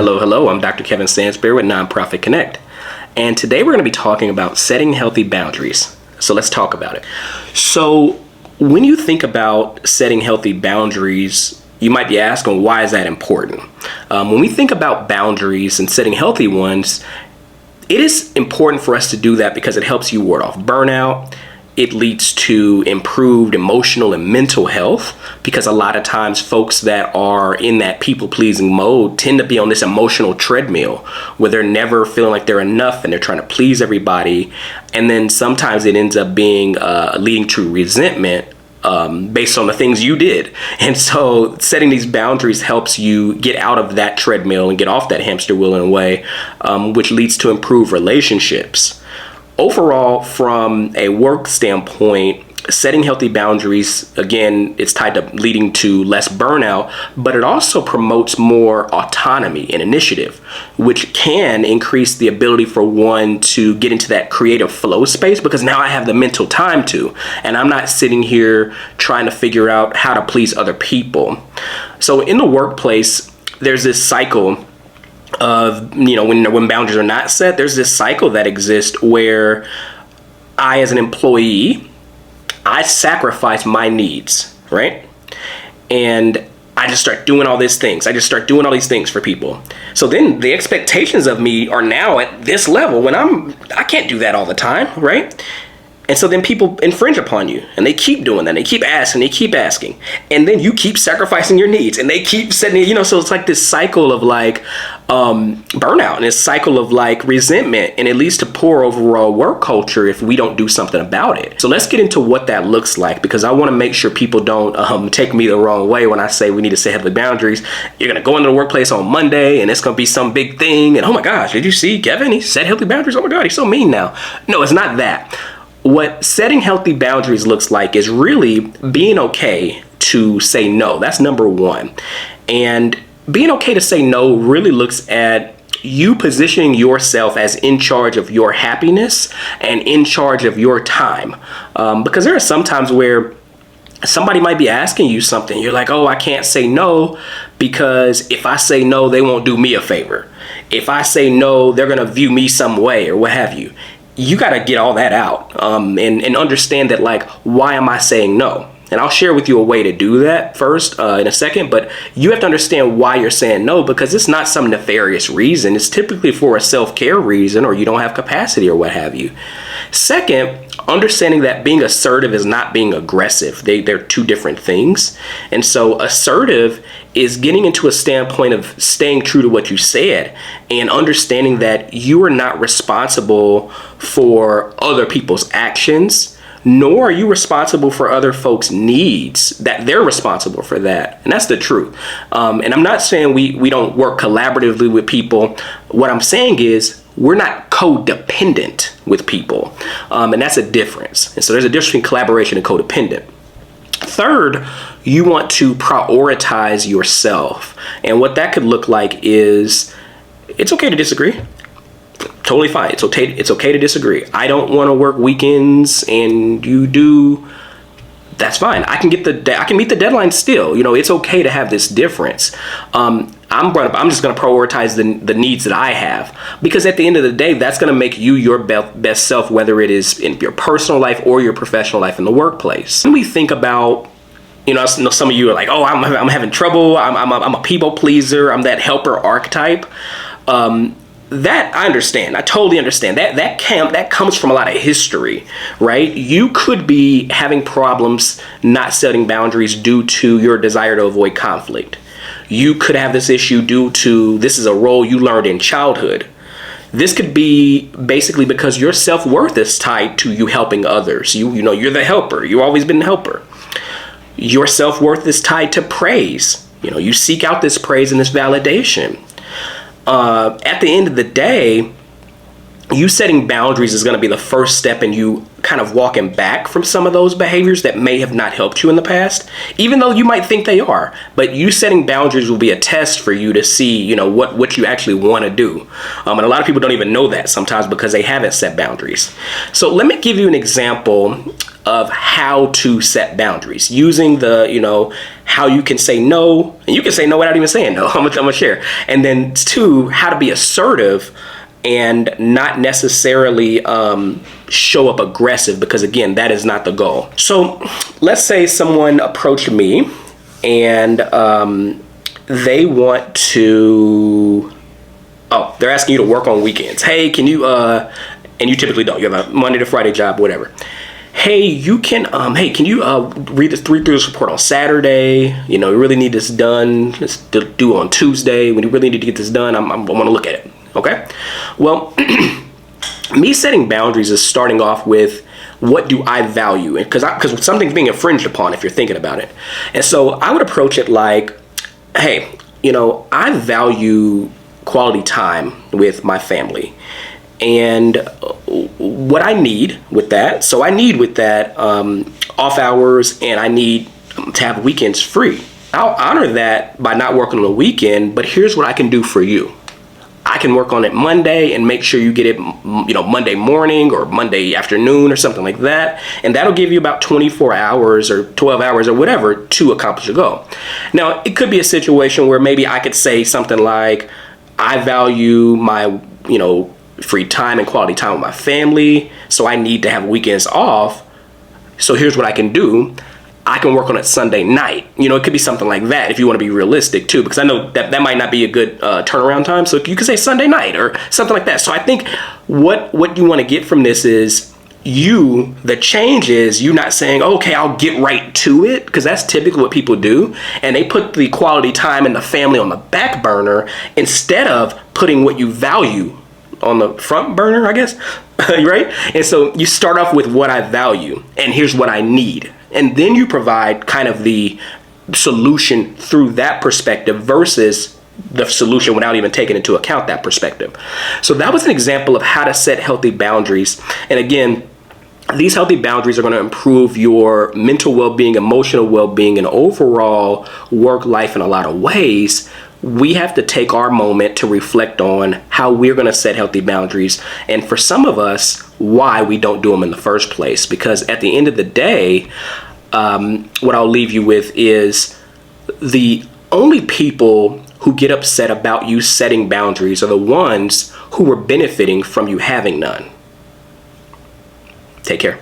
Hello, hello. I'm Dr. Kevin Sansberry with Nonprofit Connect. And today we're going to be talking about setting healthy boundaries. So let's talk about it. So when you think about setting healthy boundaries, you might be asking, why is that important? When we think about boundaries and setting healthy ones, it is important for us to do that because it helps you ward off burnout. It leads to improved emotional and mental health, because a lot of times folks that are in that people-pleasing mode tend to be on this emotional treadmill where they're never feeling like they're enough and they're trying to please everybody. And then sometimes it ends up being leading to resentment based on the things you did. And so setting these boundaries helps you get out of that treadmill and get off that hamster wheel in a way, which leads to improved relationships. Overall, from a work standpoint, setting healthy boundaries, again, it's tied to leading to less burnout, but it also promotes more autonomy and initiative, which can increase the ability for one to get into that creative flow space, because now I have the mental time to, and I'm not sitting here trying to figure out how to please other people. So in the workplace, there's this cycle of, when boundaries are not set, there's this cycle that exists where I, as an employee, I sacrifice my needs, right? And I just start doing all these things. I just start doing all these things for people. So then the expectations of me are now at this level when I can't do that all the time, right? And so then people infringe upon you, and they keep doing that. They keep asking, and then you keep sacrificing your needs, and they keep setting, so it's like this cycle of like burnout, and this cycle of like resentment, and it leads to poor overall work culture if we don't do something about it. So let's get into what that looks like, because I want to make sure people don't take me the wrong way when I say we need to set healthy boundaries. You're going to go into the workplace on Monday, and it's going to be some big thing, and oh my gosh, did you see Kevin? He set healthy boundaries. Oh my God, he's so mean now. No, it's not that. What setting healthy boundaries looks like is really being okay to say no. That's number one. And being okay to say no really looks at you positioning yourself as in charge of your happiness and in charge of your time. Because there are some times where somebody might be asking you something. You're like, oh, I can't say no because if I say no, they won't do me a favor. If I say no, they're going to view me some way or what have you. You got to get all that out and understand that, like, why am I saying no? And I'll share with you a way to do that first in a second, but you have to understand why you're saying no, because it's not some nefarious reason. It's typically for a self-care reason, or you don't have capacity or what have you. Second, understanding that being assertive is not being aggressive. They're two different things. And so assertive is getting into a standpoint of staying true to what you said and understanding that you are not responsible for other people's actions, nor are you responsible for other folks' needs, that they're responsible for that. And that's the truth. And I'm not saying we don't work collaboratively with people. What I'm saying is we're not codependent with people. And that's a difference. And so there's a difference between collaboration and codependent. Third, you want to prioritize yourself. And what that could look like is it's okay to disagree. Totally fine. It's okay to disagree. I don't want to work weekends and you do. That's fine. I can meet the deadline still. It's okay to have this difference. I'm just going to prioritize the needs that I have, because at the end of the day, that's going to make you your best self, whether it is in your personal life or your professional life in the workplace. When we think about, some of you are like, oh, I'm having trouble. I'm a people pleaser. I'm that helper archetype. That I understand. I totally understand. That comes from a lot of history, right? You could be having problems not setting boundaries due to your desire to avoid conflict. You could have this issue due to this is a role you learned in childhood. This could be basically because your self-worth is tied to you helping others. You're the helper. You've always been the helper. Your self-worth is tied to praise. You seek out this praise and this validation. At the end of the day, you setting boundaries is going to be the first step in you kind of walking back from some of those behaviors that may have not helped you in the past, even though you might think they are. But you setting boundaries will be a test for you to see, what you actually want to do. And a lot of people don't even know that sometimes because they haven't set boundaries. So let me give you an example of how to set boundaries using the, how you can say no, and you can say no without even saying no. I'm gonna share. And then 2, how to be assertive and not necessarily show up aggressive, because again, that is not the goal. So let's say someone approached me and they want to, they're asking you to work on weekends. Hey, can you, and you typically don't, you have a Monday to Friday job, whatever. Hey, can you read through this report on Saturday? You really need this done. Let's do on Tuesday. When you really need to get this done, I want to look at it. Okay. Well, me setting boundaries is starting off with, what do I value? Because something's being infringed upon if you're thinking about it. And so I would approach it like, hey, I value quality time with my family. And what I need with that, off hours, and I need to have weekends free. I'll honor that by not working on the weekend, but here's what I can do for you. I can work on it Monday and make sure you get it, Monday morning or Monday afternoon or something like that. And that'll give you about 24 hours or 12 hours or whatever to accomplish a goal. Now, it could be a situation where maybe I could say something like, I value my, free time and quality time with my family, so I need to have weekends off. So here's what I can do. I can work on it Sunday night. It could be something like that if you want to be realistic too, because I know that might not be a good turnaround time. So you could say Sunday night or something like that. So I think what you want to get from this is the change is you not saying, okay, I'll get right to it, because that's typically what people do. And they put the quality time and the family on the back burner instead of putting what you value on the front burner, I guess, right? And so you start off with what I value and here's what I need. And then you provide kind of the solution through that perspective versus the solution without even taking into account that perspective. So that was an example of how to set healthy boundaries. And again, these healthy boundaries are going to improve your mental well-being, emotional well-being, and overall work life in a lot of ways. We have to take our moment to reflect on how we're going to set healthy boundaries, and for some of us, why we don't do them in the first place. Because at the end of the day, what I'll leave you with is the only people who get upset about you setting boundaries are the ones who are benefiting from you having none. Take care.